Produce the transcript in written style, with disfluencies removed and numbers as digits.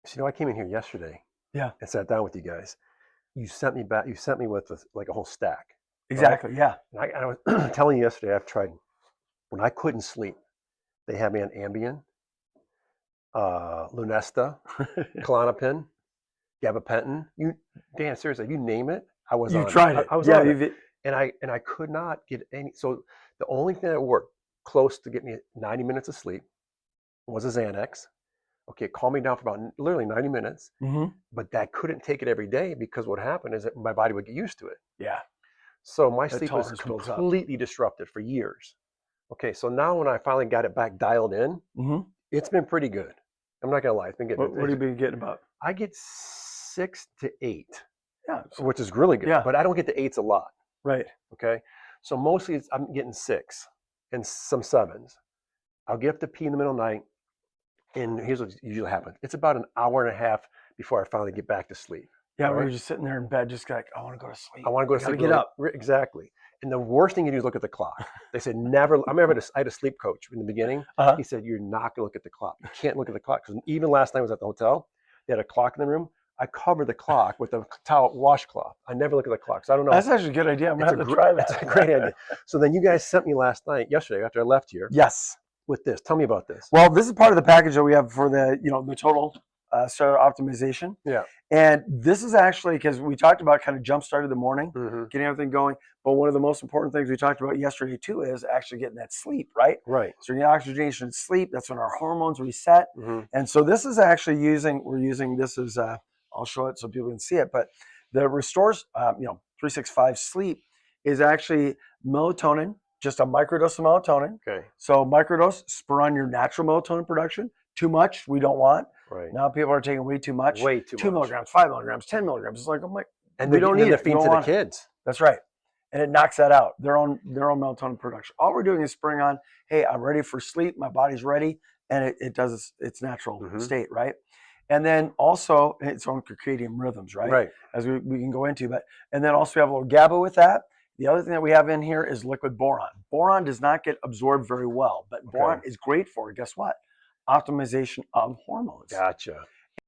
So, I came in here yesterday Yeah, and sat down with you guys. You sent me back. You sent me with like a whole stack, right? exactly. Yeah. And I was telling you yesterday. I've tried when I couldn't sleep. They had me on Ambien, Lunesta, Klonopin, gabapentin. Dan, seriously, you name it, I was You've on it. tried I, it. I was Yeah, on it, you've and I could not get any. So the only thing that worked close to getting me 90 minutes of sleep was a Xanax. Okay, it calmed me down for about literally 90 minutes, hmm but that couldn't take it every day because what happened is that my body would get used to it. Yeah, So my that sleep was tolerance builds up. completely disrupted for years. Okay, so now when I finally got it back dialed in, hmm it's been pretty good. I'm not gonna lie, it's been getting. What have you been getting about? I get 6 to 8, Yeah. which is really good, Yeah. but I don't get the eights a lot. Right. Okay, so mostly I'm getting 6 and some 7s. I'll get up to pee in the middle of the night, and here's what usually happens: it's about an hour and a half before I finally get back to sleep. Yeah, All we right, were just sitting there in bed, just like, I want to go to I sleep. want to go I to got to sleep get really up. exactly. And the worst thing you do is look at the clock. They said never. I had a sleep coach in the beginning. Uh-huh. He said you're not going to look at the clock. You can't look at the clock because even last night I was at the hotel. They had a clock in the room. I covered the clock with a towel washcloth. I never look at the clock. So I don't know. That's actually a good idea. I'm going to have to try that. It's a great idea. So then you guys sent me yesterday after I left here Yes. with this. Tell me about this. Well, this is part of the package that we have for the total cellular optimization. Yeah. And this is actually because we talked about kind of jumpstart of the morning, Mm-hmm. getting everything going. But one of the most important things we talked about yesterday too is actually getting that sleep, right? Right. So you get oxygenation and sleep. That's when our hormones reset. Mm-hmm. And so this is actually we're using this as I'll show it so people can see it. But the Restores 365 sleep is actually melatonin, just a microdose of melatonin. Okay. So microdose, spur on your natural melatonin production. Too much, we don't want. Right. Now people are taking way too much. Way too 2 much. milligrams, 5 milligrams, 10 milligrams. It's like, I'm like, And we don't need they're it. feeding to the kids. That's right. And it knocks that out, their own melatonin production. All we're doing is spurring on, hey, I'm ready for sleep. My body's ready. And it does its natural state, right? And then also its own circadian rhythms, right? Right. As we can go into. And then also we have a little GABA with that. The other thing that we have in here is liquid boron. Boron does not get absorbed very well, but boron is great for, guess what? Optimization of hormones. Gotcha.